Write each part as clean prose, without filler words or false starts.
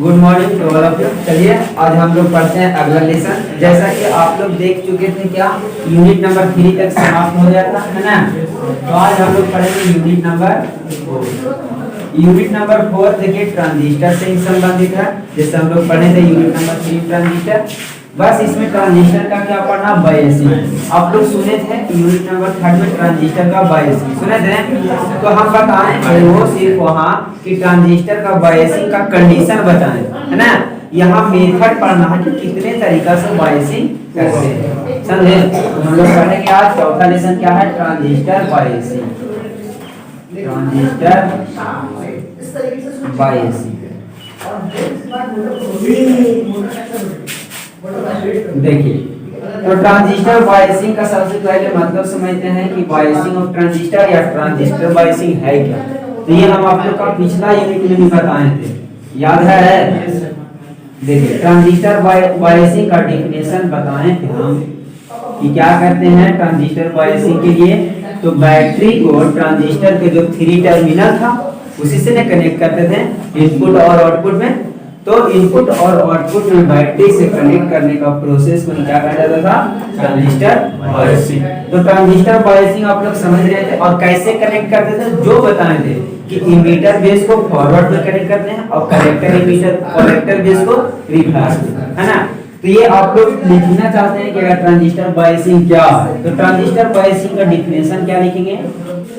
Good morning to all of you. चलिए आज हम लोग पढ़ते हैं अगला लेसन। जैसा कि आप लोग देख चुके थे क्या यूनिट नंबर 3 तक समाप्त हो जाता है ना। तो आज हम लोग पढ़ेंगे यूनिट नंबर 4। देखिए ट्रांजिस्टर से संबंधित है। जैसे हम लोग पढ़े थे यूनिट नंबर 3 ट्रांजिस्टर, बस इसमें ट्रांजिस्टर का क्या पढ़ना, बायसिंग। आप लोग सुने थे यूनिट नंबर 3 में ट्रांजिस्टर का बायसिंग सुने थे। तो हम बताएं वो सिर्फ वहाँ कि ट्रांजिस्टर का बायसिंग का कंडीशन बताएं, है ना। यहाँ मेथड पढ़ना है कि कितने तरीका से बायसिंग करते हैं, समझे। तो हम लोग पढ़ेंगे आज चौथा लेसन क्या है, ट्रांजिस्टर बायसिंग। ट्रांजिस्टर बायसिंग देखिए, तो ट्रांजिस्टर बायसिंग का सबसे पहले मतलब समझते हैं कि बायसिंग ऑफ ट्रांजिस्टर या ट्रांजिस्टर बायसिंग है क्या। तो ये हम आप लोग का पिछला यूनिट में भी बताए थे, याद है। देखिए ट्रांजिस्टर बायसिंग का डेफिनेशन बताएं थे हम कि क्या करते हैं ट्रांजिस्टर बायसिंग के लिए। तो बैटरी को ट्रांजिस्टर के जो 3 टर्मिनल था उसी से ने कनेक्ट करते थे इनपुट और आउटपुट में। तो इनपुट और आउटपुट में बैटरी से कनेक्ट करने का प्रोसेस को क्या कहा जाता था, ट्रांजिस्टर बायसिंग। तो ट्रांजिस्टर बायसिंग आप लोग समझ रहे थे। और कैसे कनेक्ट करते थे, जो बताए थे कि इमीटर बेस को फॉरवर्ड में कनेक्ट करते हैं और कलेक्टर बेस को रिवर्स में, है ना। तो ये आप लोग लिखना चाहते हैं कि अगर ट्रांजिस्टर बायसिंग क्या है, तो ट्रांजिस्टर बायसिंग का डेफिनेशन क्या लिखेंगे,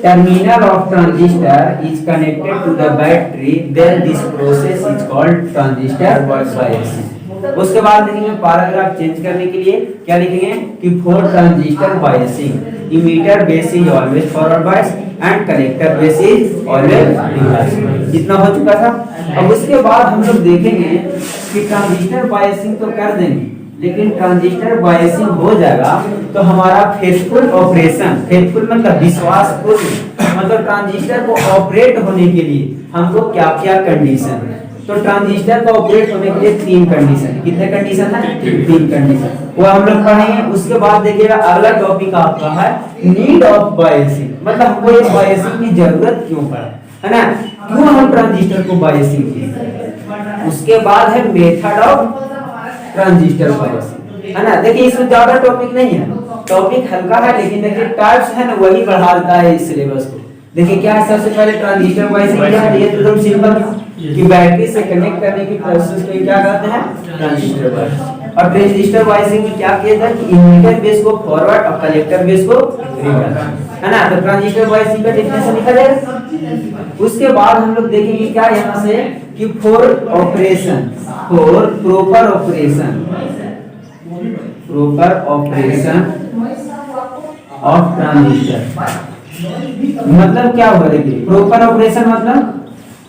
terminal of transistor is connected to the battery, then this process is called transistor biasing. उसके बाद लिखेंगे पैराग्राफ चेंज करने के लिए क्या लिखेंगे कि for transistor biasing emitter base is always forward bias and collector base is always reverse. इतना हो चुका था। अब उसके बाद हम लोग देखेंगे कि ट्रांजिस्टर बायसिंग तो कर देंगे, लेकिन ट्रांजिस्टर बायसिंग हो जाएगा तो हमारा फेथफुल ऑपरेशन, फेथफुल मतलब विश्वासपूर्ण, मतलब ट्रांजिस्टर को ऑपरेट होने के लिए हमको क्या क्या कंडीशन है। तो ट्रांजिस्टर को ऑपरेट होने के लिए 3 कंडीशन, कितने कंडीशन है, 3 कंडीशन, वो हम लोग पढ़ेंगे। उसके बाद देखिएगा अगला टॉपिक आपका है नीड ऑफ बायसिंग, मतलब हमको ये बायसिंग की जरूरत क्यों पड़ा, है ना, क्यों हम ट्रांजिस्टर को बायसिंग किए। उसके बाद है मेथड ऑफ ट्रांजिस्टर बायसिंग, है ना। देखिए इसमें ज्यादा टॉपिक नहीं है, टॉपिक हल्का है, लेकिन देखिए टाइप्स है ना वही बढ़ा देता है इस सिलेबस को। देखिए क्या है, सबसे पहले ट्रांजिस्टर बायसिंग क्या है, ये तो एकदम सिंपल कि बैटरी से कनेक्ट करने की प्रोसेस को क्या कहते हैं, ट्रांजिस्टर बायसिंग। और ट्रांजिस्टर बायसिंग में क्या किया था कि इमीटर बेस को फॉरवर्ड और कलेक्टर बेस को रिवर्स, है ना। तो ट्रांजिस्टर बायसिंग का डेफिनेशन लिखा जाएगा। उसके बाद हम लोग देखेंगे क्या यहाँ से कि for operation, for proper operation of transistor, मतलब क्या होगा। देखिए प्रॉपर ऑपरेशन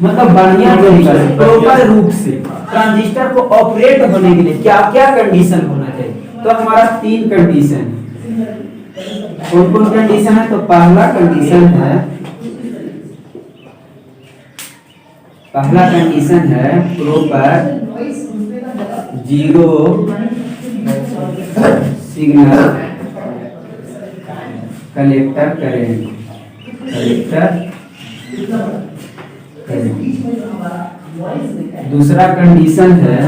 मतलब बढ़िया तरीके से, प्रॉपर रूप से ट्रांजिस्टर को ऑपरेट होने के लिए क्या क्या कंडीशन होना चाहिए। तो हमारा 3 कंडीशन, कौन कौन कंडीशन है। तो पहला कंडीशन है प्रॉपर जीरो सिग्नल कलेक्टर करेंगे, दूसरा कंडीशन है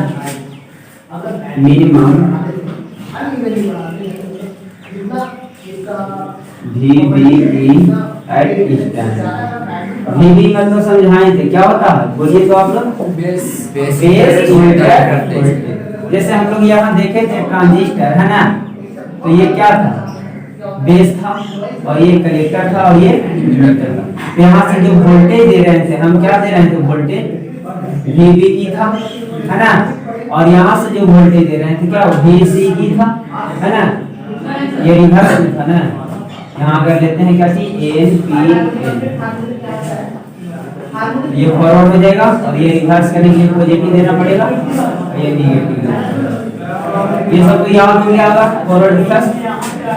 minimum VBE at stand. VB मतलब समझाए थे क्या होता है, बोलिए तो आप लोग, बेस वोल्टेज। जैसे हम लोग यहाँ देखे थे ट्रांजिस्टर, है ना, तो ये क्या था, बेस था और ये कलेक्टर था और ये इमीटर था। यहाँ से जो वोल्टेज दे रहे थे हम क्या दे रहे थे, वोल्टेज VBE था, है ना। और यहाँ से जो वोल्टेज दे रहे थे क्या VCE था, है ना। ये रिवर्स में था ना, यहाँ कर लेते हैं क्या चीज NPN, ये फॉरवर्ड हो जाएगा और ये रिवर्स करने के लिए पॉजिटिव देना पड़ेगा, ये नेगेटिव। ये सब तो याद हो गया होगा, फॉरवर्ड रिवर्स।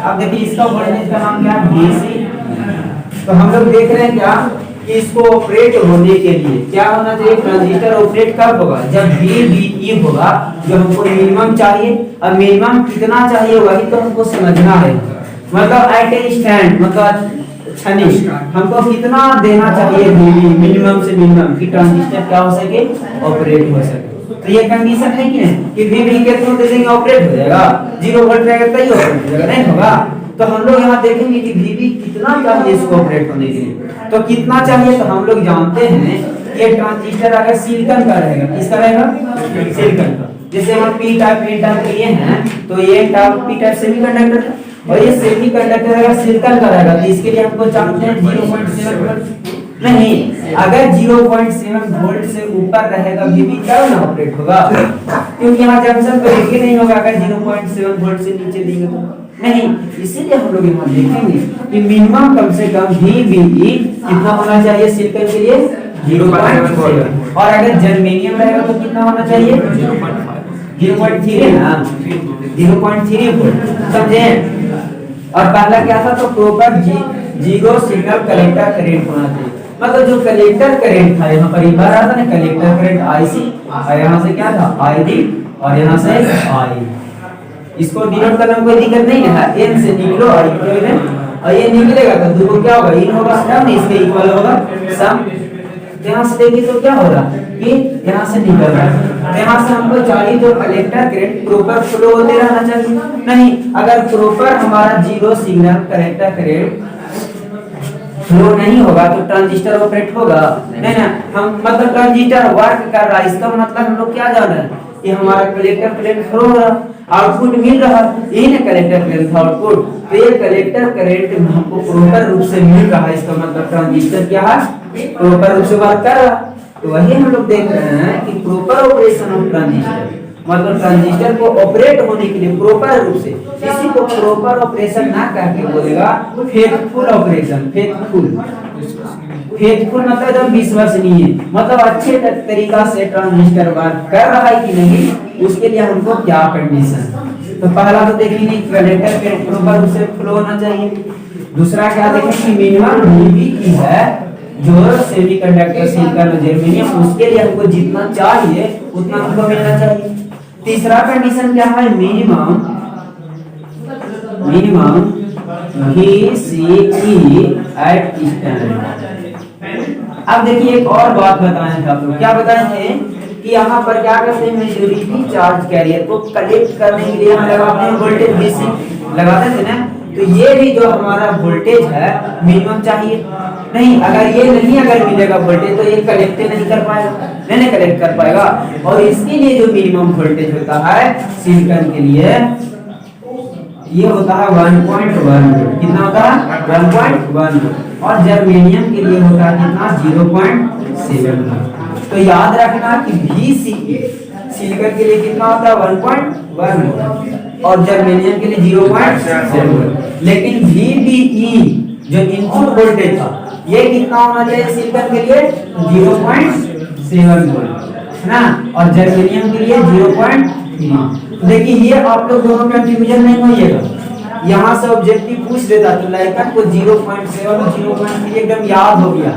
अब देखिए इसका वोल्टेज का नाम क्या है, DC। तो हम लोग देख रहे हैं क्या कि इसको ऑपरेट होने के लिए क्या होना चाहिए, ट्रांजिस्टर ऑपरेट कब होगा, जब VBE होगा, जो हमको मिनिमम चाहिए। अब मिनिमम कितना चाहिए वही तो हमको समझना है, मतलब एट ए स्टैंड, मतलब क्षणिक हमको कितना देना चाहिए VB मिनिमम से मिनिमम कि ट्रांजिस्टर क्या हो सके, ऑपरेट हो सके। तो ये कंडीशन है कि नहीं कि वीबी के थ्रू दे देंगे ऑपरेट हो जाएगा, 0 वोल्ट रहेगा तो ये ऑपरेट हो जाएगा, नहीं होगा। तो हम लोग यहाँ देखेंगे कि वीबी कितना चाहिए इसको ऑपरेट होने के लिए। तो कितना चाहिए, तो हम लोग जानते हैं ये ट्रांजिस्टर अगर सिलिकॉन का रहेगा, किसका रहेगा, सिलिकॉन का। जैसे हम पी टाइप एन टाइप लिए हैं, तो ये टाइप पी टाइप सेमीकंडक्टर है और ये सेमीकंडक्टर रहेगा सिलिकॉन का रहेगा, तो इसके लिए हमको जानते हैं 0.7 वोल्ट। नहीं, अगर 0.7 वोल्ट से ऊपर रहेगा वीबी तब ना ऑपरेट होगा, क्योंकि यहाँ जंक्शन पर एक नहीं होगा अगर 0.7 वोल्ट से नीचे देंगे तो नहीं। इसीलिए हम लोग यहाँ देखेंगे कि मिनिमम कम से कम वीबी कितना होना चाहिए सिलिकॉन के लिए, 0.7, और अगर जर्मेनियम रहेगा तो कितना होना चाहिए, 0.3 ना, 0.3 वोल्ट, समझे। और पहला क्या था, तो proper zero signal collector current होना चाहिए, मतलब जो कलेक्टर करंट था यहाँ पर एक बार आता ना कलेक्टर करंट आईसी, और यहाँ से क्या था आईडी, और यहाँ से आई। इसको डिनोट करने में कोई दिक्कत नहीं है, एन से निकलो और और ये निकलेगा तो दो क्या होगा, इन होगा सम, इसके इक्वल होगा सम। यहाँ से देखिए तो क्या होगा कि यहाँ से निकल रहा है, यहाँ से हमको चाहिए जो कलेक्टर करंट प्रॉपर फ्लो होते रहना चाहिए। नहीं, अगर प्रॉपर हमारा zero signal collector current flow नहीं होगा तो ट्रांजिस्टर ऑपरेट होगा नहीं ना। हम मतलब ट्रांजिस्टर वर्क कर रहा है, इसका मतलब हम लोग क्या जान रहे हैं कि हमारा कलेक्टर करंट फ्लो हो रहा, आउटपुट मिल रहा, यही ना कलेक्टर करंट आउटपुट। तो ये कलेक्टर करंट हमको प्रॉपर रूप से मिल रहा है, इसका मतलब ट्रांजिस्टर क्या है, प्रॉपर रूप से वर्क कर रहा। तो वही हम लोग देख रहे हैं कि प्रॉपर ऑपरेशन ऑफ ट्रांजिस्टर, मतलब ट्रांजिस्टर को ऑपरेट होने के लिए प्रॉपर रूप से, इसी को प्रॉपर ऑपरेशन ना करके बोलेगा फेथफुल ऑपरेशन। फेथफुल मतलब एकदम विश्वसनीय, मतलब अच्छे तरीका से ट्रांजिस्टर वर्क कर रहा है कि नहीं, उसके लिए हमको क्या कंडीशन। तो पहला तो देखेंगे कलेक्टर के प्रॉपर रूप से फ्लो होना चाहिए। दूसरा क्या देखेंगे, मिनिमम वीबी की है जो सेमीकंडक्टर सिलिकॉन और जर्मेनियम, उसके लिए हमको जितना चाहिए उतना हमको मिलना चाहिए। तीसरा कंडीशन क्या है, मिनिमम VCE एट स्टैंड। अब देखिए एक और बात बताएं थे आप लोग, क्या बताए थे कि यहाँ पर क्या करते हैं, मेजॉरिटी चार्ज कैरियर को कलेक्ट करने के लिए हम लगाते हैं वोल्टेज VC, लगाते थे ना। तो ये भी जो हमारा वोल्टेज है मिनिमम चाहिए। नहीं, अगर ये नहीं अगर मिलेगा वोल्टेज तो ये कलेक्ट नहीं कर पाएगा, नहीं कलेक्ट कर पाएगा। और इसके लिए जो मिनिमम वोल्टेज होता है सिलिकॉन के लिए ये होता है 1.1 वोल्ट। कितना होता है, 1.1 वोल्ट। और जर्मेनियम के लिए होता है कितना, 0.7 वोल्ट। तो याद रखना कि VCE सिलिकॉन के लिए कितना होता है, 1.1 वोल्ट, और जर्मेनियम के लिए 0.7 वोल्ट। लेकिन VBE जो इनपुट वोल्टेज था ये कितना होना चाहिए सिलिकॉन के लिए, 0.7 वोल्ट है ना, और जर्मेनियम के लिए 0.3। देखिए ये आप लोग दोनों कंफ्यूजन नहीं होइएगा, यहाँ से ऑब्जेक्टिव पूछ देता तो लाइकन को 0.7 और 0.3 एकदम याद हो गया,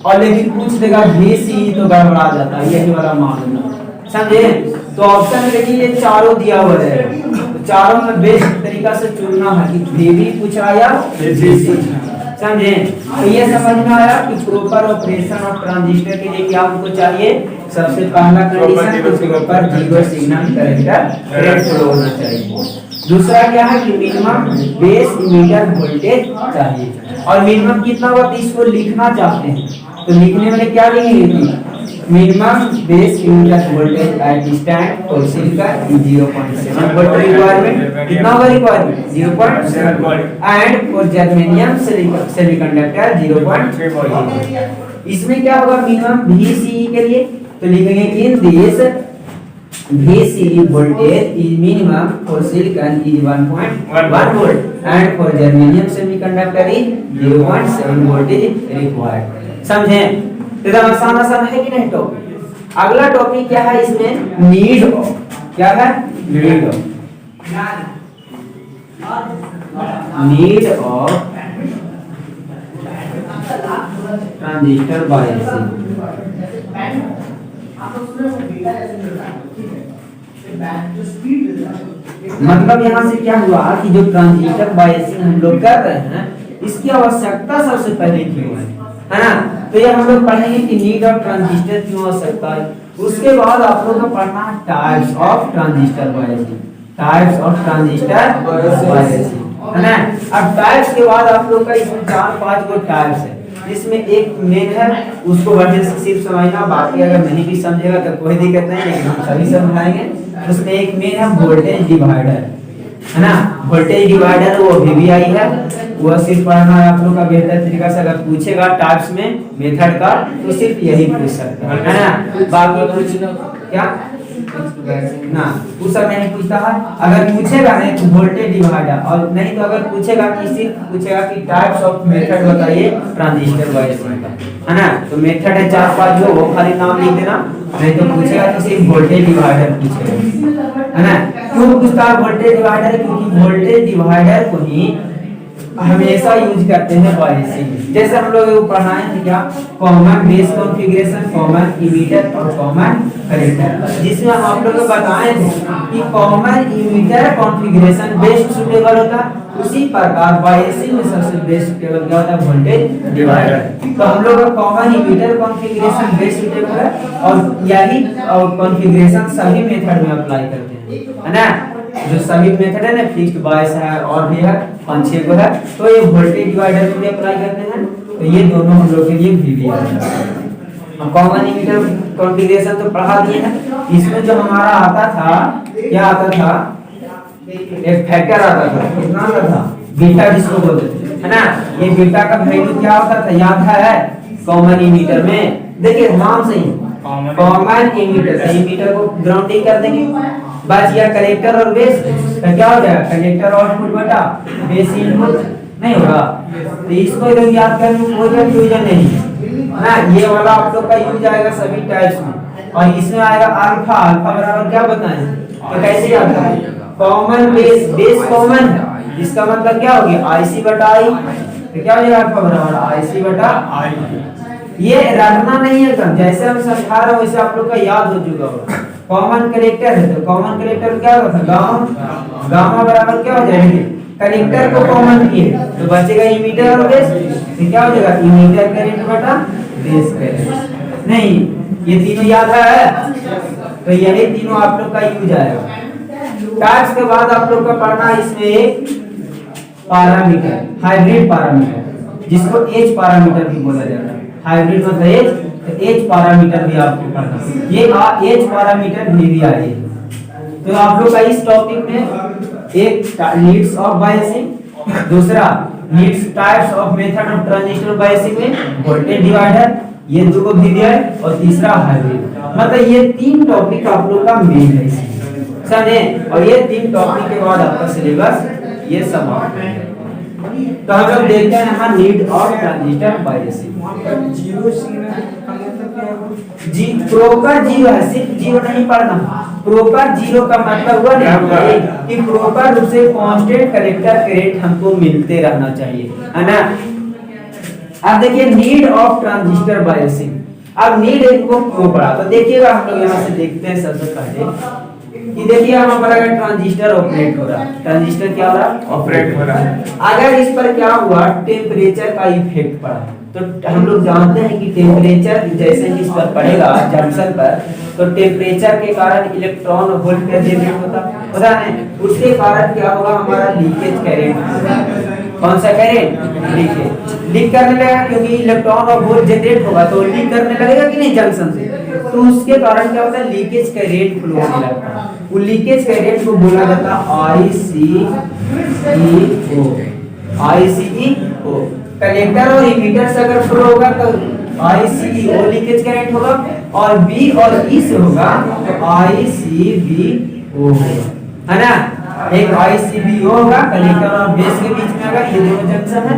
और लेकिन पूछ देगा VCE तो गड़बड़ा जाता है, यही वाला मामला, समझे। तो ऑप्शन में देखिए ये चारों दिया हुआ है, तो चारों में बेस्ट तरीका से चुनना है कि VB पूछ रहा या VCE, समझे। तो ये समझ में आया कि प्रॉपर ऑपरेशन ऑफ ट्रांजिस्टर के लिए क्या हमको चाहिए, सबसे पहला कंडीशन तो proper zero signal collector flow होना चाहिए। दूसरा क्या है कि मिनिमम बेस इमीटर वोल्टेज चाहिए, और मिनिमम कितना होगा, तो इसको लिखना चाहते हैं तो लिखने में क्या लिखेंगे, minimum base emitter voltage at stand for silicon 0.7 volt requirement. कितना होगा requirement, 0.7 volt, and for germanium semiconductor 0.3 volt. इसमें क्या होगा, मिनिमम VCE के लिए तो लिखेंगे in this VCE voltage is minimum for silicon is 1.1 volt and for germanium semiconductor is 0.7 volt is required। समझे, एकदम आसान है कि नहीं। टॉपिक अगला टॉपिक क्या है, इसमें नीड ऑफ, क्या है, नीड ऑफ ट्रांजिस्टर बायसिंग। मतलब यहाँ से क्या हुआ कि जो ट्रांजिस्टर बायसिंग हम लोग कर रहे हैं इसकी आवश्यकता सबसे पहले क्यों है ना। तो ये हम लोग पढ़ेंगे कि नीड ऑफ ट्रांजिस्टर क्यों आवश्यकता है। उसके बाद आप लोग को पढ़ना है types of transistor biasing, types of transistor biasing, है ना। अब टाइप्स के बाद आप लोग का इसमें 4-5 गो टाइप्स है। इसमें एक मेन है, उसको बढ़िया से सिर्फ समझना, बाकी अगर नहीं भी समझेगा तो कोई दिक्कत नहीं, लेकिन हम सभी समझाएंगे। उसमें एक मेन है वोल्टेज डिवाइडर, है ना। वोल्टेज डिवाइडर वो VVI है, वो सिर्फ पढ़ना है आप लोग का बेहतर तरीका से। अगर पूछेगा टाइप्स में मेथड का तो सिर्फ यही पूछ सकता है ना, बाकी कुछ क्या ना उस सब नहीं पूछता है। अगर पूछेगा नहीं तो वोल्टेज डिवाइडर, और नहीं तो अगर पूछेगा कि सिर्फ पूछेगा कि टाइप्स ऑफ मेथड बताइए ट्रांजिस्टर बायसिंग का, है ना। तो मेथड है 4-5 जो, वो खाली नाम लिख देना, नहीं तो पूछेगा तो सिर्फ वोल्टेज डिवाइडर पूछेगा, है ना। क्यों पूछता है वोल्टेज डिवाइडर? क्योंकि वोल्टेज डिवाइडर को ही हमेशा यूज करते हैं बायसिंग। जैसे हम लोग पढ़ाए थे क्या, common base configuration, common emitter और कॉमन कलेक्टर, जिसमें हम आप लोग को बताए थे कि common emitter configuration best suitable होता, उसी प्रकार बायसिंग में सबसे बेस्ट सुटेबल क्या होता है, वोल्टेज डिवाइडर। तो हम लोग का common emitter configuration best suitable है, और यही कॉन्फ़िगरेशन सभी मेथड में अप्लाई करते हैं, है ना। जो सभी मेथड है ना, फिक्स्ड बायस है और भी है 5-6 को है, तो ये वोल्टेज डिवाइडर को भी अप्लाई करते हैं। तो ये दोनों हम लोग के लिए VVI है। हम कॉमन इमीटर कॉन्फ़िगरेशन तो पढ़ा दिए हैं। इसमें जो हमारा आता था, क्या आता था, एक फैक्टर आता था, कितना आता था, बीटा जिसको बोलते थे, है ना। ये बीटा का वैल्यू क्या होता था, याद है कॉमन इमीटर में? देखिए नाम से ही कॉमन इमीटर, इमीटर को ग्राउंडिंग कर देंगे, बस यह कलेक्टर और बेस, तो क्या हो जाएगा, कलेक्टर आउटपुट बटा बेस इनपुट, नहीं होगा। तो इसको एकदम याद करने में कोई कंफ्यूजन नहीं है ना। ये वाला आप लोग का यूज आएगा सभी टाइप्स में, और इसमें आएगा अल्फा, अल्फा बराबर क्या बताएं, तो कैसे याद करें, कॉमन बेस, बेस कॉमन है, इसका मतलब क्या हो गया IC बटा I, तो क्या हो जाएगा अल्फा बराबर IC बटा I। ये रटना नहीं है, जैसे हम समझा रहे हैं वैसे आप लोग का याद हो चुका होगा। कॉमन कलेक्टर है, तो कॉमन कलेक्टर क्या होता है, गामा, गामा बराबर क्या हो जाएगा, कलेक्टर को कॉमन किए तो बचेगा इमीटर और बेस, तो क्या हो जाएगा, इमीटर करंट बटा बेस करंट। नहीं, ये तीनों याद है, तो यही तीनों आप लोग का यूज आएगा। टाइप्स के बाद आप लोग का पढ़ना इसमें एक पैरामीटर, हाइब्रिड पैरामीटर, जिसको एज पैरामीटर भी बोला जाता है। हाइब्रिड मतलब एज, तो एज पैरामीटर भी आपको पढ़ना, ये एज पैरामीटर VVI है। तो आप लोग का इस टॉपिक में एक नीड्स ऑफ बायसिंग, दूसरा needs types of method of transistor biasing में वोल्टेज डिवाइडर, ये दो को VVI, और तीसरा हाइब्रिड। मतलब ये 3 टॉपिक आप लोग का मेन है समझे। और ये 3 टॉपिक के बाद आपका सिलेबस ये समाप्त है। तो हम लोग देखते हैं यहाँ need of transistor biasing. Zero signal का मतलब क्या है? जी प्रॉपर जीरो है, सिर्फ जीरो नहीं पढ़ना। प्रॉपर जीरो का मतलब हुआ नहीं कि प्रॉपर रूप से कांस्टेंट कलेक्टर करंट हमको मिलते रहना चाहिए, है ना। अब देखिए नीड ऑफ ट्रांजिस्टर बायसिंग। अब नीड इनको क्यों पढ़ा, तो देखिएगा हम लोग यहाँ से देखते हैं सबसे पहले कि देखिए हमारा अगर ट्रांजिस्टर ऑपरेट हो रहा है, ट्रांजिस्टर क्या हो रहा है, ऑपरेट हो रहा है। अगर इस पर क्या हुआ, टेम्परेचर का इफेक्ट पड़ा, तो हम लोग जानते हैं कि टेम्परेचर जैसे ही इस पर पड़ेगा जंक्शन पर, तो टेम्परेचर के कारण इलेक्ट्रॉन वोल्ट का जनरेट होता है, उसके कारण क्या होगा, हमारा लीकेज करंट, कौन सा करंट, लीक करने लगेगा, क्योंकि इलेक्ट्रॉन और वोल्ट जनरेट होगा तो लीक करने लगेगा कि नहीं जंक्शन से, तो उसके कारण क्या होता है, लीकेज करंट फ्लो होने लगता है। वो लीकेज करंट को बोला जाता है ICEO। कलेक्टर और इमीटर से अगर फ्लो होगा तो ICEO लीकेज करंट होगा, और B और E से होगा तो ICBO है ना। एक ICBO होगा कलेक्टर और बेस के बीच में, अगर ये दोनों जंक्शन है,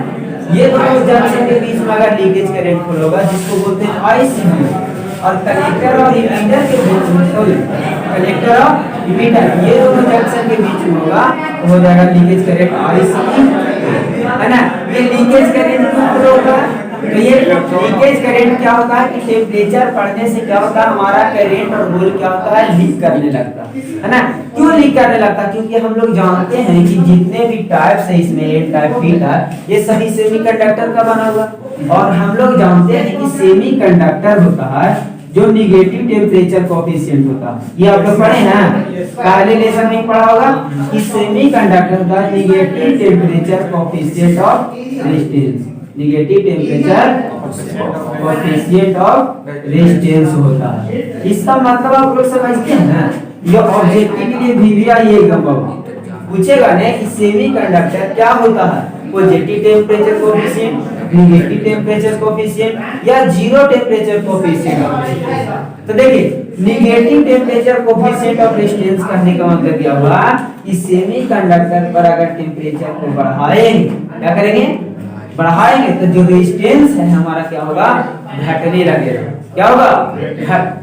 ये दोनों जंक्शन के बीच में अगर लीकेज करंट फ्लो होगा जिसको बोलते हैं ICBO। और कलेक्टर और इमीटर के बीच में, सॉरी कलेक्टर और इमीटर ये दोनों जंक्शन के बीच में होगा तो हो जाएगा लीकेज करंट ICE, है ना। ये लीकेज करंट क्यों होता है, तो ये लीकेज करंट क्या होता है कि टेम्परेचर बढ़ने से क्या होता है, हमारा करंट और वोल्ट क्या होता है, लीक करने लगता है ना। क्यों लीक करने लगता है, क्योंकि हम लोग जानते हैं कि जितने भी टाइप्स है इसमें N टाइप, P टाइप, ये सभी सेमीकंडक्टर का बना हुआ, और हम लोग जानते हैं कि सेमीकंडक्टर होता है जो निगेटिव टेम्परेचर कोफिशिएंट होता है। ये आप लोग पढ़े हैं, पहले लेसन में पढ़ा होगा कि सेमीकंडक्टर का negative temperature coefficient of resistance, negative temperature coefficient of resistance होता है। इसका मतलब आप लोग समझते हैं ना, ये ऑब्जेक्टिव के लिए भी ये एग्जांपल पूछेगा ना कि सेमीकंडक्टर क्या होता है, positive temperature coefficient, negative temperature coefficient या जीरो टेम्परेचर कोफिशिएंट। तो देखिए negative temperature coefficient of resistance करने का मतलब क्या हुआ कि सेमीकंडक्टर पर अगर टेम्परेचर को बढ़ाएंगे, क्या करेंगे, बढ़ाएंगे तो जो रेजिस्टेंस है हमारा क्या होगा, घटने लगेगा। क्या होगा,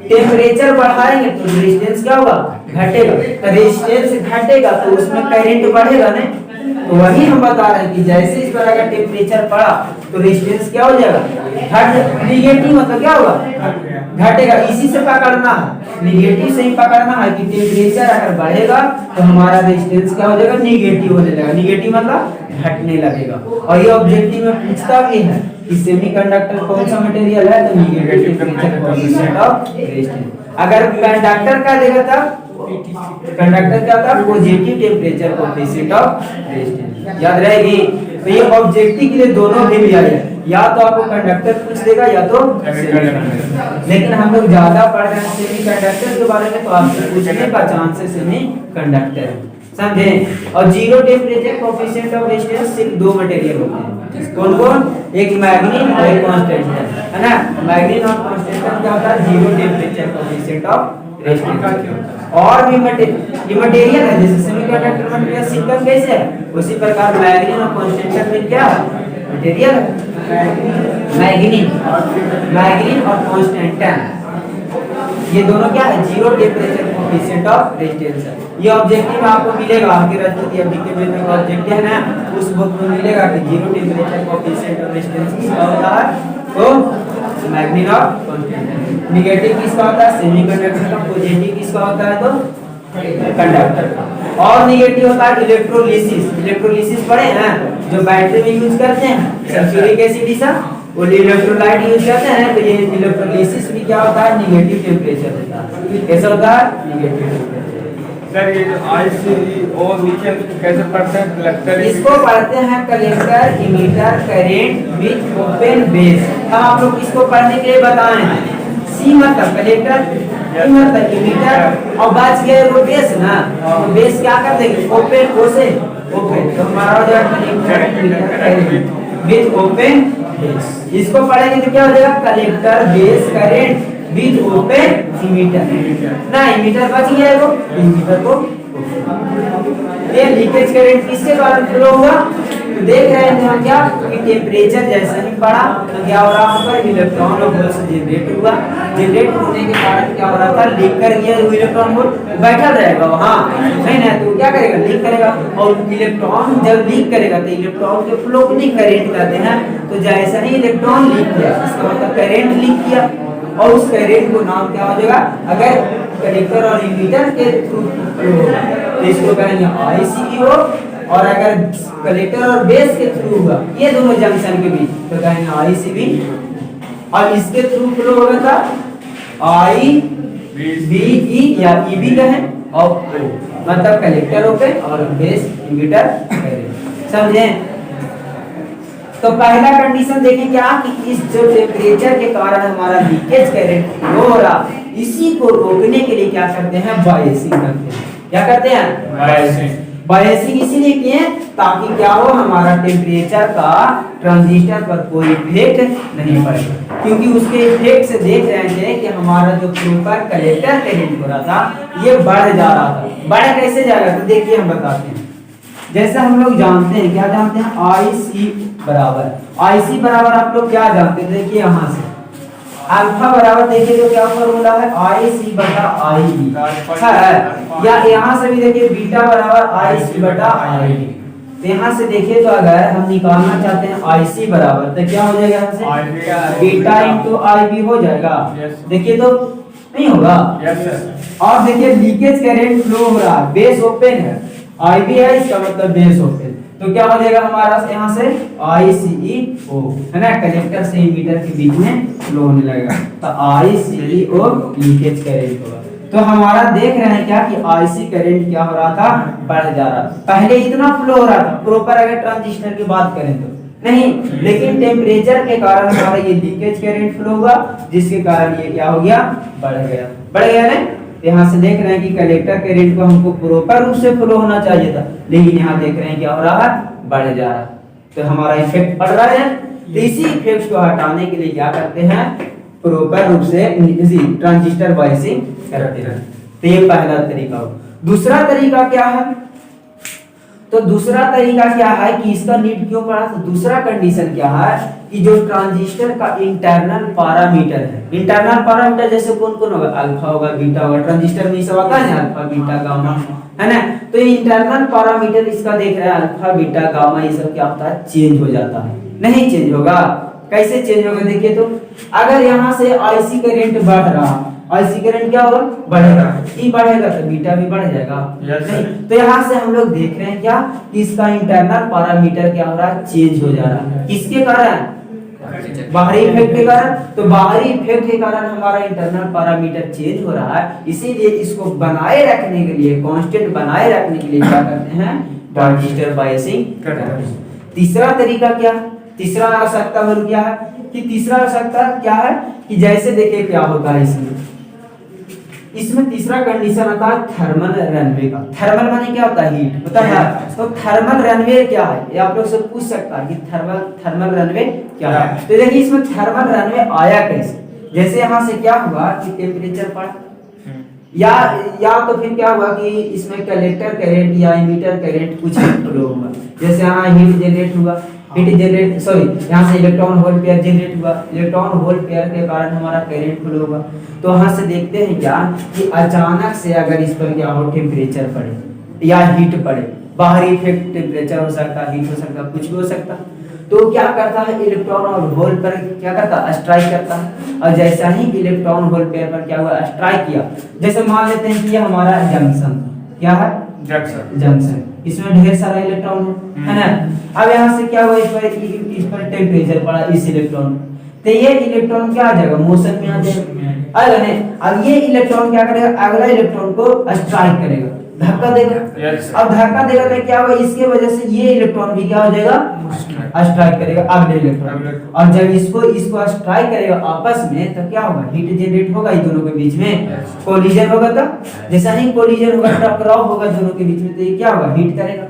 टेम्परेचर बढ़ाएंगे तो रेजिस्टेंस क्या होगा, घटेगा। तो रेजिस्टेंस घटेगा तो उसमें करंट बढ़ेगा ना। तो वही हम बता रहे हैं कि जैसे इस पर अगर टेम्परेचर बढ़ा तो रेजिस्टेंस क्या हो जाएगा, घट। निगेटिव मतलब क्या होगा, घटेगा। इसी से पकड़ना है, निगेटिव से ही पकड़ना है कि टेम्परेचर अगर बढ़ेगा तो हमारा रेजिस्टेंस क्या हो जाएगा, निगेटिव होने लगेगा। निगेटिव मतलब घटने लगेगा। और ये ऑब्जेक्टिव में पूछता भी है कि सेमीकंडक्टर कौन सा मटेरियल है, तो negative temperature coefficient of resistance. अगर कंडक्टर का देगा तब कंडक्टर क्या था, positive temperature coefficient of resistance. याद रहेगी। तो ये ऑब्जेक्टिव के लिए दोनों भी आए, या तो आपको कंडक्टर पूछ देगा या तो, लेकिन हम लोग ज्यादा पढ़ रहे हैं सेमीकंडक्टर के बारे में, तो आपसे पूछने का चांस है सेमीकंडक्टर, समझे। और zero temperature coefficient of resistance सिर्फ दो मटेरियल होते हैं, कौन कौन, एक मैग्नीन और एक कांस्टेंट है ना। मैग्नीन और कांस्टेंट क्या होता है, zero temperature coefficient of resistance. और भी मटेरियल है, जैसे सेमीकंडक्टर मटेरियल सिलिकॉन कैसे है, उसी प्रकार मैग्नीन और कांस्टेंट में क्या मटेरियल है, मैग्नीन और कांस्टेंट, ये दोनों क्या है, zero temperature coefficient of resistance है। ये ऑब्जेक्टिव आपको मिलेगा, आपके रजत अभी के में ऑब्जेक्टिव है ना, उस बुक में मिलेगा कि zero temperature coefficient of resistance किसका होता है, तो मैग्नीन और कांस्टेंट। नेगेटिव किसका होता है, सेमीकंडक्टर का। पॉजिटिव किसका होता है, तो कंडक्टर का। और नेगेटिव होता है इलेक्ट्रोलिसिस। इलेक्ट्रोलिसिस पढ़े हैं, जो बैटरी में यूज करते हैं, सल्फ्यूरिक एसिड सा वो इलेक्ट्रोलाइट यूज करते हैं। तो ये इलेक्ट्रोलिसिस भी क्या होता है, नेगेटिव टेम्परेचर होता है। कैसा होता है, नेगेटिव टेम्परेचर। सर ये जो आईसी और नीचे कैसे पढ़ते हैं, कलेक्टर, इसको पढ़ते हैं collector emitter current with open base. हम आप लोग इसको पढ़ने के लिए बताए हैं। सी मतलब कलेक्टर, ई मतलब इमीटर, और बच गया वो बेस ना, तो बेस क्या कर देंगे, ओपन ओ से ओपन, तो हमारा हो जाएगा collector emitter current with open base. इसको पढ़ेंगे तो क्या हो जाएगा, collector base current with open emitter ना, इमीटर बच गया है वो, इमीटर को ये लीकेज करंट किसके कारण फ्लो होगा, तो देख रहे हैं हम क्या कि टेम्परेचर जैसे ही बढ़ा तो क्या हो रहा है, वहां पर इलेक्ट्रॉन और होल जनरेट हुआ। जनरेट होने के कारण क्या हो रहा था, लीक कर गया वो इलेक्ट्रॉन होल, बैठा रहेगा वहां नहीं ना, तो क्या करेगा, लीक करेगा। और इलेक्ट्रॉन जब लीक करेगा तो इलेक्ट्रॉन के फ्लो को नहीं करंट कहते हैं। तो जैसा ही इलेक्ट्रॉन लीक किया, इसका मतलब करंट लीक किया, और उस करंट को नाम क्या हो जाएगा, अगर कलेक्टर और इमीटर के थ्रू तो इसको कहेंगे आईसीईओ, और अगर कलेक्टर और बेस के थ्रू हुआ, ये दोनों जंक्शन के बीच, तो कहेंगे आईसीबी। और इसके थ्रू फ्लो होगा था आई बी ई या ईबी कहें, और मतलब कलेक्टर ओपन और बेस इमीटर करें, समझे। तो पहला कंडीशन देखें क्या कि इस जो टेम्परेचर के कारण हमारा लीकेज करंट हो रहा, इसी को रोकने के लिए क्या करते हैं, बायसिंग करते हैं। क्या करते हैं, बायसिंग इसीलिए किए ताकि क्या हो, हमारा टेम्परेचर का ट्रांजिस्टर पर कोई इफेक्ट नहीं पड़ेगा। क्योंकि उसके इफेक्ट से देख रहे थे कि हमारा जो पर कलेक्टर करंट हो रहा था ये बढ़ जा रहा था। बढ़ कैसे जाएगा, तो देखिए हम बताते हैं। जैसे हम लोग जानते हैं, क्या जानते हैं, IC बराबर, IC बराबर आप लोग क्या जानते हैं, देखिए यहाँ से अल्फा बराबर, देखिए तो क्या फॉर्मूला है, IC बटा IB, अच्छा है। या यहाँ से भी देखिए बीटा बराबर IC बटा IB। तो यहाँ से देखिए तो अगर हम निकालना चाहते हैं IC बराबर, तो क्या हो जाएगा, यहाँ से बीटा इंटू IB हो जाएगा। देखिए तो नहीं होगा, और देखिए लीकेज करंट फ्लो हो रहा है, बेस ओपन है, IB है, इसका मतलब बेस ओपन। तो क्या हो जाएगा हमारा यहाँ से ICEO, है ना, कलेक्टर से इमीटर के बीच में फ्लो होने लगेगा, तो ICEO लीकेज करंट होगा। तो हमारा देख रहे हैं क्या कि IC करंट क्या हो रहा था, बढ़ जा रहा, पहले इतना फ्लो हो रहा था प्रॉपर, अगर ट्रांजिस्टर की बात करें तो नहीं, लेकिन टेम्परेचर के कारण हमारा ये लीकेज करंट फ्लो हुआ, जिसके कारण ये क्या हो गया, बढ़ गया ना। यहाँ से देख रहे हैं कि कलेक्टर करंट को हमको प्रॉपर रूप से फ्लो होना चाहिए था, लेकिन यहाँ देख रहे हैं क्या हो रहा है, बढ़ जा रहा है, तो हमारा इफेक्ट पड़ रहा है। तो इसी इफेक्ट को हटाने के लिए क्या करते हैं, प्रॉपर रूप से ट्रांजिस्टर बायसिंग करते हैं। तो ये पहला तरीका हो। दूसरा तरीका क्या है, तो दूसरा तरीका क्या है कि इसका नीड क्यों पड़ा, तो दूसरा कंडीशन क्या है कि जो ट्रांजिस्टर का इंटरनल पैरामीटर है, इंटरनल पैरामीटर जैसे कौन कौन होगा, अल्फा होगा, बीटा होगा, ट्रांजिस्टर में सब आता है अल्फा बीटा गामा, है ना। तो इंटरनल पैरामीटर इसका देख रहे हैं अल्फा बीटा गामा, ये सब क्या होता है, चेंज हो जाता है, नहीं चेंज होगा। कैसे चेंज होगा, देखिए तो अगर यहाँ से IC करंट बढ़ रहा, IC करंट क्या होगा, बढ़ेगा, ई बढ़ेगा तो बीटा भी बढ़ जाएगा, नहीं। तो यहाँ से हम लोग देख रहे हैं क्या कि इसका इंटरनल पैरामीटर क्या हो रहा है, चेंज हो जा रहा है, किसके कारण, बाहरी इफेक्ट के कारण। तो बाहरी इफेक्ट के कारण हमारा इंटरनल पैरामीटर चेंज हो रहा है, इसीलिए इसको बनाए रखने के लिए, कांस्टेंट बनाए रखने के लिए क्या करते हैं, ट्रांजिस्टर बायसिंग करते हैं। तीसरा तरीका क्या, तीसरा आवश्यकता वैल्यू क्या है कि तीसरा आवश्यकता क्या है कि जैसे देखिए क्या होता है इसमें तीसरा कंडीशन आता है थर्मल रनवे का। थर्मल माने क्या होता है, हीट होता है। तो थर्मल रनवे क्या है, ये आप लोग से पूछ सकता है कि थर्मल रनवे क्या है। तो देखिए इसमें थर्मल रनवे आया कैसे, जैसे यहाँ से क्या हुआ कि टेम्परेचर पर या तो फिर क्या हुआ कि इसमें कलेक्टर करंट या इमीटर करंट कुछ फ्लो हुआ, जैसे यहाँ हीट जनरेट हुआ, यहाँ से इलेक्ट्रॉन होल पेयर जनरेट हुआ, इलेक्ट्रॉन होल पेयर के कारण हमारा करंट फ्लो हुआ। तो वहां से देखते हैं क्या कि अचानक से अगर इस पर क्या हो, टेम्परेचर पड़े या हीट पड़े, बाहरी इफेक्ट टेम्परेचर हो सकता है, हीट हो सकता है, कुछ भी हो सकता है, तो क्या करता है इलेक्ट्रॉन और होल पर क्या करता है, स्ट्राइक करता है। और जैसा ही इलेक्ट्रॉन होल पेयर पर क्या हुआ, स्ट्राइक किया, जैसे मान लेते हैं कि ये हमारा जंक्शन, क्या है, जंक्शन, इसमें ढेर सारा इलेक्ट्रॉन है ना। अब यहाँ से क्या हुआ, इस पर टेम्परेचर पड़ा इस इलेक्ट्रॉन, तो ये इलेक्ट्रॉन क्या आ जाएगा, मोशन में आ जाएगा, आएगा नहीं। अब ये इलेक्ट्रॉन क्या करेगा, अगला इलेक्ट्रॉन को स्ट्राइक करेगा, धक्का देगा। अब धक्का देगा तो क्या होगा, इसके वजह से ये इलेक्ट्रॉन भी क्या हो जाएगा, स्ट्राइक करेगा अगले इलेक्ट्रॉन, और जब इसको स्ट्राइक करेगा आपस में, तो क्या होगा, हीट जनरेट होगा इन दोनों के बीच में, कोलिजन होगा। तो जैसा ही कोलिजन होगा, टकराव होगा दोनों के बीच में, तो ये क्या होगा, हीट करेगा।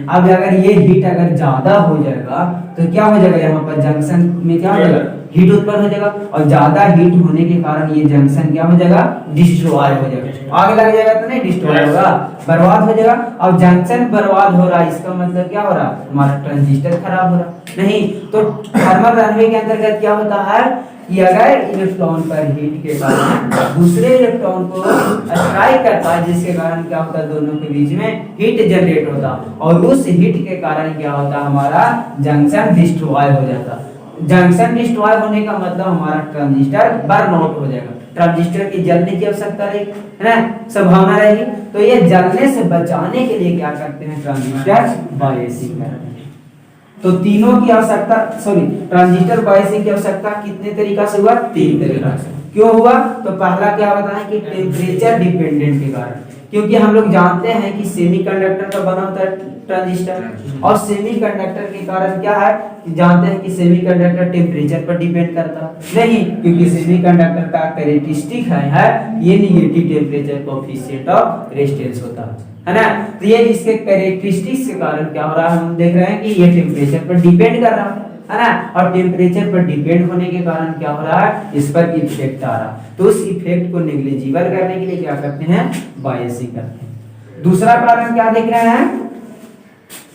अब अगर ये हीट अगर ज्यादा हो जाएगा तो क्या हो जाएगा, यहाँ पर जंक्शन में क्या हो जाएगा, हीट उत्पन्न हो जाएगा, और ज्यादा हीट होने के कारण ये जंक्शन क्या हो जाएगा, डिस्ट्रॉय हो जाएगा, आग लग जाएगा तो नहीं, डिस्ट्रॉय होगा, बर्बाद हो जाएगा। अब जंक्शन बर्बाद हो रहा है, इसका मतलब क्या हो रहा है, हमारा ट्रांजिस्टर खराब हो रहा नहीं। तो थर्मल रनवे के अंतर्गत क्या होता है कि अगर इलेक्ट्रॉन पर हीट के कारण दूसरे इलेक्ट्रॉन को स्ट्राइक करता है, जिसके कारण क्या होता है, दोनों के बीच में हीट जनरेट होता, और उस हीट के कारण क्या होता, हमारा जंक्शन डिस्ट्रॉय हो जाता। जंक्शन डिस्ट्रॉय होने का मतलब हमारा ट्रांजिस्टर बर्न आउट हो जाएगा, ट्रांजिस्टर की जलने की आवश्यकता रहेगी, है ना, संभावना रहेगी। तो ये जलने से बचाने के लिए क्या करते हैं, ट्रांजिस्टर बायसिंग करते हैं। तो तीनों की आवश्यकता, ट्रांजिस्टर बायसिंग की आवश्यकता कितने तरीका से हुआ, 3 तरीका से। क्यों हुआ, तो पहला क्या बताएं कि टेम्परेचर डिपेंडेंट के कारण, क्योंकि हम लोग जानते हैं कि सेमीकंडक्टर का बना होता है ट्रांजिस्टर, और सेमीकंडक्टर के कारण क्या है कि जानते हैं कि सेमीकंडक्टर टेम्परेचर पर डिपेंड करता है नहीं, क्योंकि सेमीकंडक्टर का कैरेक्टरिस्टिक है ये negative temperature coefficient of resistance होता है ना। तो ये इसके कैरेक्टरिस्टिक्स के कारण क्या हो रहा है, हम देख रहे हैं कि ये टेम्परेचर पर डिपेंड कर रहा है ना, और टेम्परेचर पर डिपेंड होने के कारण क्या हो रहा है, इस पर इफेक्ट आ रहा है। तो उस इफेक्ट को नेग्लिजिबल करने के लिए क्या करते हैं, बायसिंग करते हैं। दूसरा कारण क्या देख रहे हैं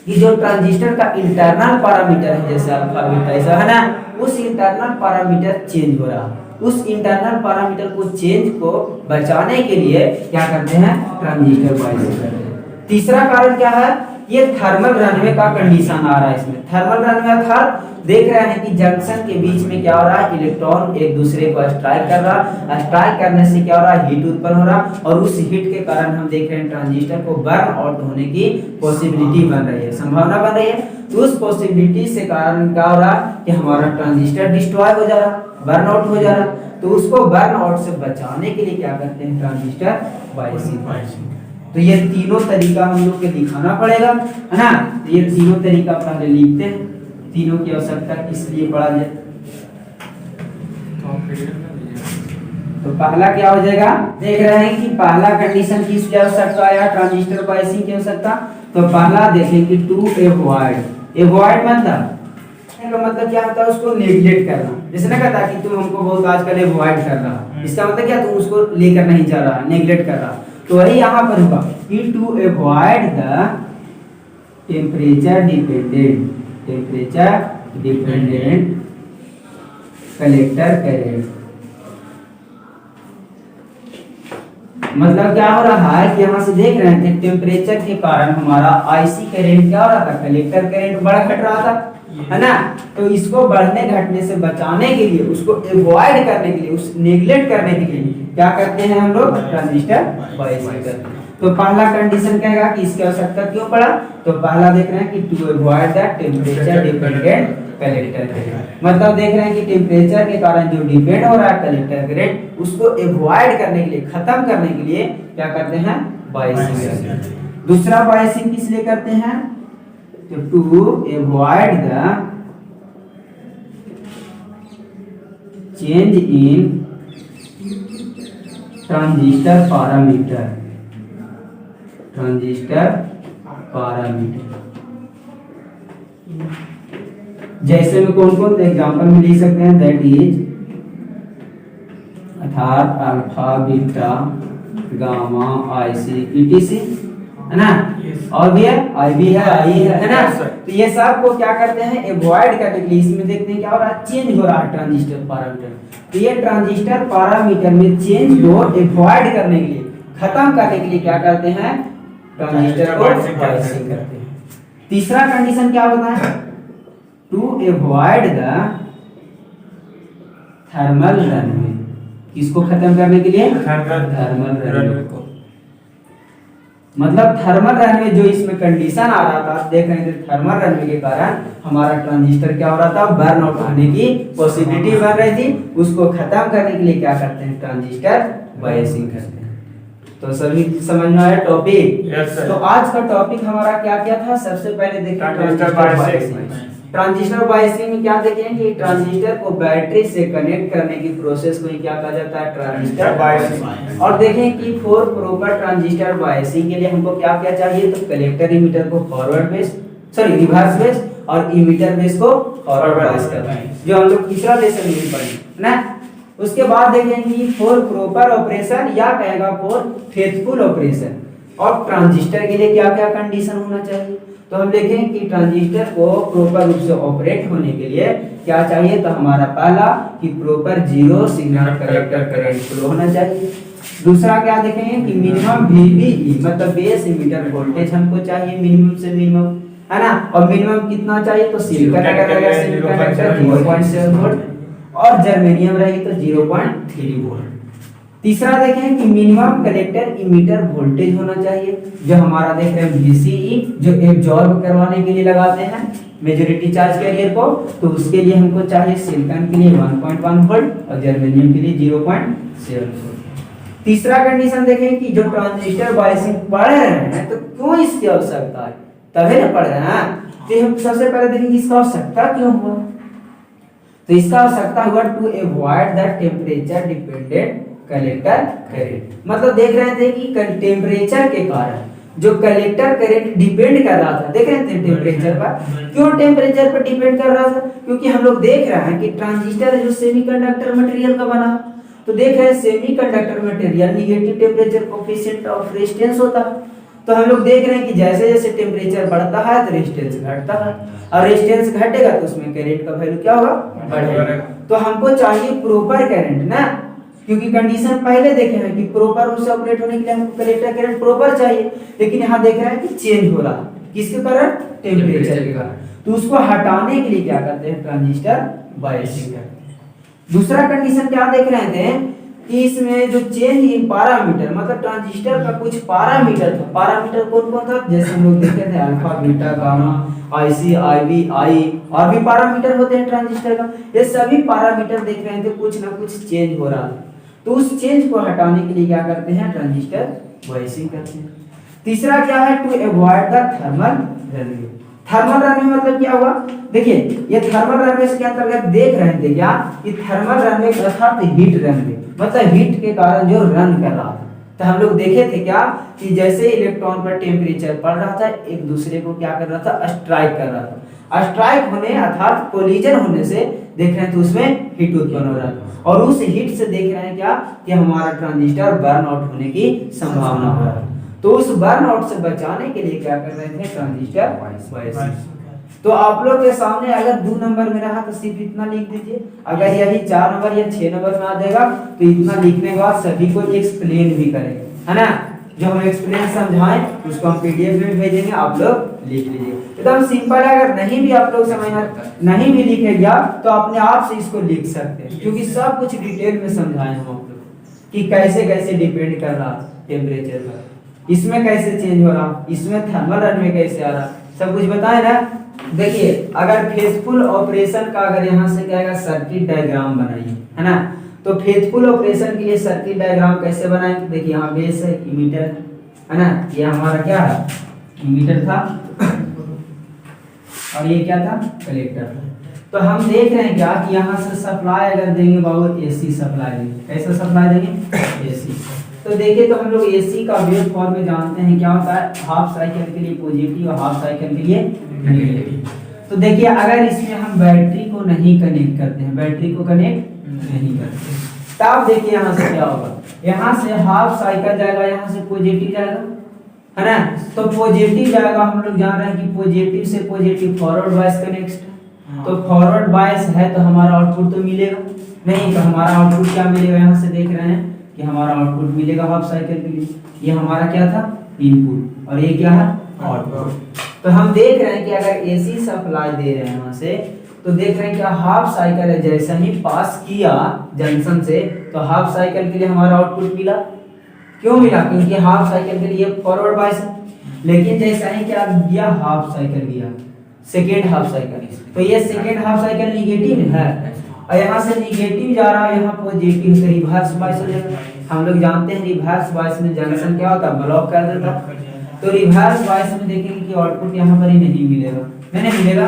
कि जो ट्रांजिस्टर का इंटरनल पैरामीटर है, जैसे अल्फा बीटा ऐसा है ना, उस इंटरनल पैरामीटर चेंज हो रहा है। उस इंटरनल पैरामीटर को चेंज को बचाने के लिए क्या करते हैं, ट्रांजिस्टर बायसिंग करते हैं। तीसरा कारण क्या है ये थर्मल रनवे का कंडीशन आ रहा है इसमें। थर्मल रनवे अर्थात देख रहे हैं कि जंक्शन के बीच में क्या हो रहा है, इलेक्ट्रॉन एक दूसरे को स्ट्राइक कर रहा, स्ट्राइक करने से क्या हो रहा है, हीट उत्पन्न हो रहा, और उस हीट के कारण हम देख रहे हैं ट्रांजिस्टर को बर्न आउट होने की पॉसिबिलिटी बन रही है, संभावना बन रही है। तो उस पॉसिबिलिटी से कारण क्या हो रहा है कि हमारा ट्रांजिस्टर डिस्ट्रॉय हो जा रहा, बर्न आउट हो जा रहा। तो उसको बर्न आउट से बचाने के लिए क्या करते हैं, ट्रांजिस्टर बायसिंग। तो ये तीनों तरीका हम लोग के दिखाना पड़ेगा, है ना। तो ये तीनों तरीका पहले लिखते हैं, तीनों की आवश्यकता किस लिए पड़ा जाए। तो पहला क्या हो जाएगा, देख रहे हैं कि पहला कंडीशन किसकी आवश्यकता है, ट्रांजिस्टर बायसिंग की आवश्यकता। तो पहला देखें कि टू अवॉइड। अवॉइड मतलब क्या होता है, उसको नेग्लेक्ट करना। जैसे ना कहता कि तुम हमको बहुत आजकल अवॉइड कर रहा, इसका मतलब क्या, तुम उसको लेकर नहीं जा रहा, नेग्लेक्ट कर रहा। तो वही यहाँ पर होगा कि to avoid the temperature dependent collector current. मतलब क्या हो रहा है कि यहाँ से देख रहे थे टेम्परेचर के कारण हमारा आईसी करंट क्या हो रहा था, कलेक्टर करंट बड़ा घट रहा था, है ना। तो इसको बढ़ने घटने से बचाने के लिए, उसको अवॉइड करने के लिए, उस नेग्लेक्ट करने के लिए क्या करते हैं हम लोग, ट्रांजिस्टर बायसिंग करते हैं। तो पहला कंडीशन कहेगा कि इसकी आवश्यकता क्यों पड़ा। तो पहला देख रहे हैं कि to avoid the temperature dependent collector current. मतलब देख रहे हैं कि टेम्परेचर के कारण जो डिपेंड हो रहा है कलेक्टर करंट, उसको अवॉइड करने के लिए, खत्म करने के लिए क्या करते हैं, बायसिंग करते हैं। दूसरा बायसिंग किस लिए करते हैं, तो to avoid the change in transistor parameter. जैसे में कौन कौन एग्जांपल में लिख सकते हैं, दैट इज अर्थात alpha beta gamma IC etc, है ना। और भी है, आई भी है, आई है ना। तो ये सब को क्या करते हैं, अवॉइड करने के लिए। इसमें देखते हैं क्या हो रहा है, चेंज हो रहा है ट्रांजिस्टर पैरामीटर। तो ये ट्रांजिस्टर पैरामीटर में चेंज को अवॉइड करने के लिए, खत्म करने के लिए क्या करते हैं, ट्रांजिस्टर को बायसिंग करते हैं। तीसरा कंडीशन क्या होता है, to avoid the thermal runaway. किसको खत्म करने के लिए, थर्मल रनवे को। मतलब थर्मल रनवे जो इसमें कंडीशन आ रहा था, देख रहे थे थर्मल रनवे के कारण हमारा ट्रांजिस्टर क्या हो रहा था, बर्न आउट होने की पॉसिबिलिटी बन रही थी। उसको खत्म करने के लिए क्या करते हैं, ट्रांजिस्टर बायसिंग करते हैं। तो सभी समझ में आया टॉपिक। तो आज का टॉपिक हमारा क्या क्या था, सबसे पहले देखिए ट्रांजिस्टर बायसिंग। ट्रांजिस्टर बायसिंग में क्या देखें कि ट्रांजिस्टर को बैटरी से कनेक्ट करने की प्रोसेस को क्या कहा जाता है, ट्रांजिस्टर बायसिंग। और देखें कि फॉर प्रॉपर ट्रांजिस्टर बायसिंग के लिए हमको क्या क्या चाहिए, तो कलेक्टर इमीटर को forward base, sorry reverse base, और इमीटर बेस को फॉरवर्ड बेस करना है, जो हम लोग तीसरा लेसन में पढ़े ना। उसके बाद देखेंगे फॉर प्रॉपर ऑपरेशन, या कहेगा फॉर फेथफुल ऑपरेशन। और ट्रांजिस्टर के लिए क्या क्या कंडीशन होना चाहिए, तो हम देखें कि ट्रांजिस्टर को प्रॉपर रूप से ऑपरेट होने के लिए क्या चाहिए, तो हमारा पहला कि proper zero signal collector current flow होना चाहिए। दूसरा क्या देखेंगे कि मिनिमम VBE मतलब बेस इमीटर वोल्टेज हमको चाहिए, मिनिमम से मिनिमम, है ना। और मिनिमम कितना चाहिए, तो सिलिकॉन अगर रहेगा सिलिकॉन कंडक्टर 0.7 वोल्ट, और जर्मेनियम रहेगी तो 0.3 वोल्ट। तीसरा देखें कि मिनिमम कलेक्टर इमीटर वोल्टेज होना चाहिए, जो हमारा देख रहे हैं VCE, जो एब्जॉर्ब करवाने के लिए लगाते हैं मेजॉरिटी चार्ज कैरियर को। तो उसके लिए हमको चाहिए सिलिकॉन के लिए 1.1 वोल्ट और जर्मेनियम के लिए 0.7 वोल्ट। तीसरा कंडीशन देखें कि जो ट्रांजिस्टर बायसिंग पढ़ रहे हैं, तो क्यों इसकी आवश्यकता है, तभी ना पढ़ रहे हैं। तो हम सबसे पहले देखेंगे इसका आवश्यकता क्यों हुआ। तो इसका आवश्यकता हुआ to avoid the temperature dependent collector current. मतलब देख रहे थे कि टेम्परेचर के कारण जो कलेक्टर करंट डिपेंड कर रहा था, देख रहे थे टेम्परेचर पर। क्यों टेम्परेचर पर डिपेंड कर रहा था, क्योंकि हम लोग देख रहे हैं कि ट्रांजिस्टर जो सेमीकंडक्टर मटेरियल का बना, तो देख रहे हैं semiconductor material negative temperature coefficient of resistance होता है। तो हम लोग देख रहे हैं कि जैसे जैसे टेम्परेचर बढ़ता है तो रेजिस्टेंस घटता है, और रेजिस्टेंस घटेगा तो उसमें करंट का वैल्यू क्या होगा, बढ़ेगा। तो हमको चाहिए प्रॉपर करंट ना, क्योंकि कंडीशन पहले देखे हैं कि प्रॉपर रूप से ऑपरेट होने के लिए हमको कलेक्टर करंट प्रॉपर चाहिए। लेकिन यहाँ देख रहे हैं कि चेंज हो रहा है, किसके कारण? टेम्परेचर के कारण। तो उसको हटाने के लिए क्या करते हैं? ट्रांजिस्टर बायसिंग करते हैं। दूसरा कंडीशन क्या देख रहे थे कि इसमें जो चेंज इन पैरामीटर, मतलब ट्रांजिस्टर का कुछ पैरामीटर था। पैरामीटर कौन कौन था? जैसे हम लोग देखे थे alpha, beta, gamma, IC, IV, I, और भी पैरामीटर होते हैं ट्रांजिस्टर का। ये सभी पैरामीटर देख रहे थे कुछ ना कुछ चेंज हो रहा है। तो उस चेंज को हटाने के लिए क्या करते हैं? ट्रांजिस्टर बायसिंग करते हैं। तीसरा क्या है? To avoid the thermal runaway. Thermal runaway मतलब क्या हुआ? देखिए ये थर्मल रनवे के अंतर्गत देख रहे थे क्या कि थर्मल रनवे अर्थात हीट रनवे, मतलब हीट के कारण जो रन कर रहा था। तो हम लोग देखे थे क्या कि जैसे इलेक्ट्रॉन पर टेम्परेचर पड़ रहा था, एक दूसरे को क्या कर रहा था? स्ट्राइक कर रहा था। स्ट्राइक होने अर्थात कोलिजन होने से देख रहे थे उसमें हीट उत्पन्न हो रहा था, और उस हीट से देख रहे हैं क्या कि हमारा ट्रांजिस्टर बर्न आउट होने की संभावना हो रहा है। तो उस बर्न आउट से बचाने के लिए क्या कर रहे थे? Transistor biasing. तो आप लोग के सामने अगर 2 नंबर में रहा तो सिर्फ इतना लिख दीजिए। अगर यही 4 नंबर या 6 नंबर में आ जाएगा तो इतना लिखने के बाद सभी को एक्सप्लेन भी करेंगे, है ना। जो हम एक्सप्लेन समझाएं उसको हम पीडीएफ में भेजेंगे, आप लोग लिख लीजिए। एकदम सिंपल है। अगर नहीं भी आप लोग समझना नहीं भी लिखेगा तो अपने आप से इसको लिख सकते हैं, क्योंकि सब कुछ डिटेल में समझाए हम आप लोग कि कैसे कैसे डिपेंड कर रहा टेम्परेचर पर, इसमें कैसे चेंज हो रहा, इसमें थर्मल रनवे कैसे आ रहा, सब कुछ बताए ना। देखिए अगर फेथफुल ऑपरेशन का अगर यहाँ से कहेगा सर्किट डायग्राम बनाइए, है ना, तो फेथफुल ऑपरेशन के लिए सर्किट डायग्राम कैसे बनाएं? देखिए यहाँ बेस है, इमीटर है ना, ये हमारा क्या है? इमीटर था, और ये क्या था? कलेक्टर था। तो हम देख रहे हैं क्या कि यहाँ से सप्लाई अगर देंगे बाबू, एसी सप्लाई देंगे। कैसा सप्लाई देंगे? एसी। तो देखिए तो हम लोग एसी का वेव फॉर्म में जानते हैं क्या होता है? हाफ साइकिल के लिए पॉजिटिव और हाफ साइकिल के लिए नेगेटिव। तो देखिए अगर इसमें हम बैटरी को नहीं कनेक्ट करते हैं, बैटरी को कनेक्ट नहीं करते, तब देखिए यहाँ से क्या होगा? यहाँ से हाफ साइकिल जाएगा, यहाँ से पॉजिटिव जाएगा, है ना। तो पॉजिटिव जाएगा, हम लोग जान रहे हैं कि पॉजिटिव से पॉजिटिव फॉरवर्ड बायस कनेक्ट, तो फॉरवर्ड बायस है तो हमारा आउटपुट तो मिलेगा नहीं, तो हमारा आउटपुट क्या मिलेगा? यहाँ से देख रहे हैं कि हमारा आउटपुट मिलेगा हाफ साइकिल के लिए। ये हमारा क्या था? इनपुट, और ये क्या है? आउटपुट। तो हम देख रहे हैं कि अगर एसी सप्लाई दे रहे हैं यहाँ से, तो देख रहे हैं कि हाफ साइकिल है जैसा ही पास किया जंक्शन से, तो हाफ साइकिल के लिए हमारा आउटपुट मिला। क्यों मिला? क्योंकि हाफ साइकिल के लिए फॉरवर्ड बायस है। लेकिन जैसा ही क्या गया? हाफ साइकिल गया, सेकेंड हाफ साइकिल, तो ये सेकेंड हाफ साइकिल निगेटिव है, और यहाँ से निगेटिव जा रहा है, यहाँ पॉजिटिव से रिवर्स बायस हो जाएगा। हम लोग जानते हैं रिवर्स बायस में जंक्शन क्या होता है? ब्लॉक कर देता। तो रिवर्स बायस में देखेंगे कि आउटपुट यहाँ पर ही नहीं मिलेगा, नहीं मिलेगा,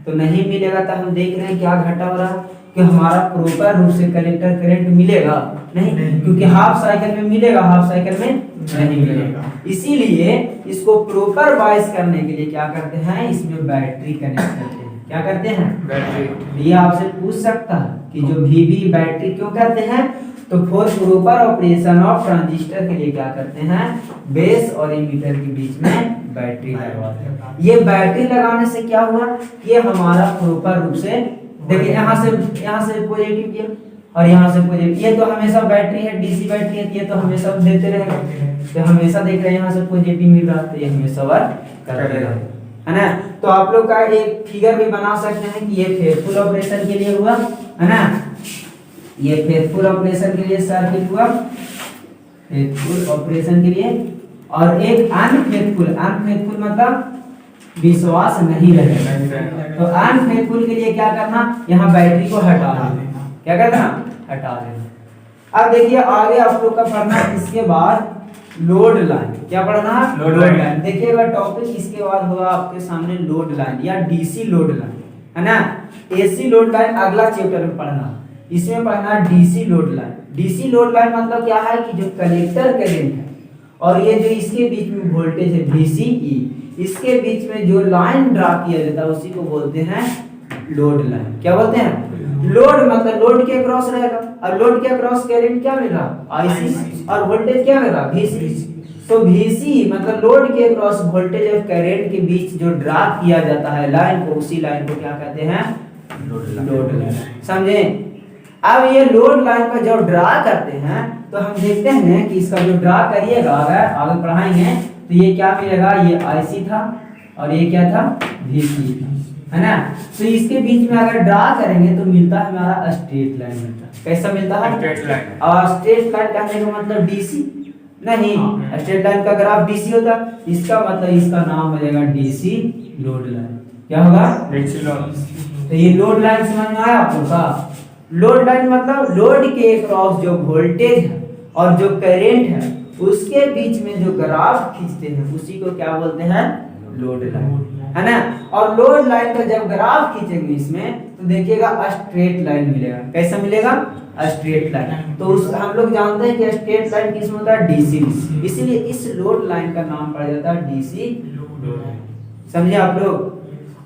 तो नहीं मिलेगा। तो हम देख रहे हैं क्या घटा हो रहा है कि हमारा प्रॉपर रूप से कलेक्टर करंट मिलेगा नहीं, क्योंकि हाफ साइकिल में मिलेगा, हाफ साइकिल में नहीं मिलेगा। इसीलिए इसको प्रॉपर बायस करने के लिए क्या करते हैं? इसमें बैटरी कनेक्ट करते हैं। क्या करते हैं? बैटरी। ये आपसे पूछ सकता है कि जो वीवी बैटरी क्यों करते हैं? तो for proper operation of transistor के लिए क्या करते हैं? बेस और इमीटर के बीच में बैटरी लगवाते हैं। ये बैटरी लगाने से क्या हुआ? ये हमारा प्रॉपर रूप से देखिए यहाँ से पॉजिटिव किया और यहाँ से पॉजिटिव, ये तो हमेशा बैटरी है, डीसी बैटरी है, ये तो हमेशा देते रहेगा, तो हमेशा देख रहे हैं यहाँ से पॉजिटिव मिल रहा है, तो ये हमेशा वर्क करते रहेगा, है ना। तो आप लोग का एक फिगर भी बना सकते हैं कि ये फेथफुल ऑपरेशन के लिए हुआ, है ना, ये फेथफुल ऑपरेशन के लिए सर्किट हुआ, फेथफुल ऑपरेशन के लिए, और एक अनफेथफुल मतलब विश्वास नहीं रहेगा। तो अनफेथफुल के लिए क्या करना? यहाँ बैटरी को हटा देना। क्या करना? हटा देना। अब देखिए आगे आप लोग का पढ़ना, इसके बाद लोड लाइन। क्या पढ़ना? Load line. देखिएगा टॉपिक इसके बाद होगा आपके सामने लोड लाइन या डीसी लोड लाइन, है ना। एसी लोड लाइन अगला चैप्टर में पढ़ना, इसमें पढ़ना DC load line. DC load line मतलब क्या है कि जो कलेक्टर करंट है और ये जो इसके बीच में वोल्टेज है VCE, इसके बीच में जो लाइन ड्रा किया जाता है उसी को बोलते हैं लोड लाइन। क्या बोलते हैं? लोड मतलब लोड के अक्रॉस रहेगा, और लोड के अक्रॉस करंट क्या मिल रहा? IC, और वोल्टेज क्या मिल रहा? VC। तो VC मतलब लोड के अक्रॉस वोल्टेज और करंट के बीच जो ड्रा किया जाता है लाइन को, उसी लाइन को क्या कहते हैं? Load line. समझे? अब ये लोड लाइन का जब ड्रा करते हैं तो हम देखते हैं कि इसका जो ड्रा करिएगा, अगर आगे पढ़ाएंगे तो ये क्या मिलेगा? ये IC था, और ये क्या था VC, है ना। तो इसके बीच में अगर ड्रा करेंगे तो मिलता है हमारा स्ट्रेट लाइन मिलता है। कैसा मिलता है? Straight line. और स्ट्रेट लाइन कहने का मतलब DC नहीं, स्ट्रेट लाइन का ग्राफ DC होता, इसका मतलब इसका नाम हो जाएगा DC लोड लाइन। क्या होगा? DC load. तो ये लोड लाइन समझ में आया आप लोग का? लोड लाइन मतलब लोड के क्रॉस जो वोल्टेज है और जो करंट है उसके बीच में जो ग्राफ खींचते हैं उसी को क्या बोलते हैं? लोड लाइन, है ना। और लोड लाइन का जब ग्राफ खींचेंगे इसमें तो देखिएगा स्ट्रेट लाइन मिलेगा। कैसा मिलेगा? Straight line. तो उस हम लोग जानते हैं कि स्ट्रेट लाइन किस में होता है? DC, इसीलिए इस लोड लाइन का नाम पड़ जाता है DC लोड लाइन। समझे आप लोग?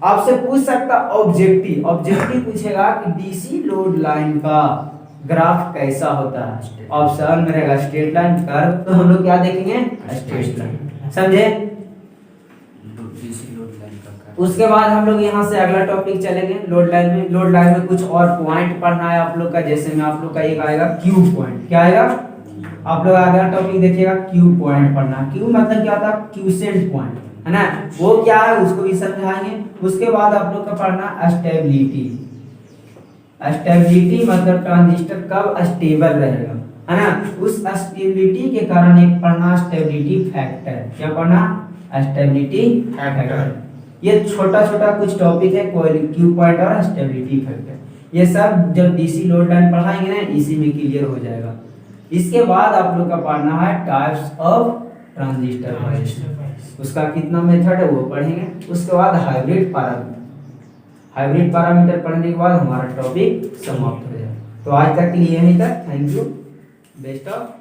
आपसे पूछ सकता ऑब्जेक्टिव पूछेगा कि DC लोड लाइन का ग्राफ कैसा होता है। ऑप्शन में रहेगा स्ट्रेट लाइन, कर्व, तो हम लोग क्या देखेंगे? Straight line. समझे? उसके बाद हम लोग यहाँ से अगला टॉपिक चलेंगे लोड लाइन में। लोड लाइन में कुछ और पॉइंट पढ़ना है आप लोग का, जैसे में आप लोग का एक आएगा क्यू पॉइंट। क्या आएगा? आप लोग अगला टॉपिक देखिएगा क्यू पॉइंट पढ़ना। क्यू मतलब क्या होता है? क्यूसेंट पॉइंट, है ना। वो क्या है उसको भी समझाएंगे। उसके बाद आप लोग का पढ़ना स्टेबिलिटी। स्टेबिलिटी मतलब ट्रांजिस्टर कब स्टेबल रहेगा, है ना। उस स्टेबिलिटी के कारण एक पढ़ना स्टेबिलिटी फैक्टर। क्या पढ़ना? Stability factor. ये छोटा छोटा कुछ टॉपिक है, क्यू पॉइंट और स्टेबिलिटी फैक्टर। ये सब जब DC लोड लाइन पढ़ाएंगे ना इसी में क्लियर हो जाएगा। इसके बाद आप लोग का पढ़ना है टाइप्स ऑफ ट्रांजिस्टर बायसिंग। उसका कितना मेथड है वो पढ़ेंगे। उसके बाद हाइब्रिड पैरामीटर पढ़ने के बाद हमारा टॉपिक समाप्त हो जाएगा। तो आज तक के लिए यहीं तक। Thank you, best of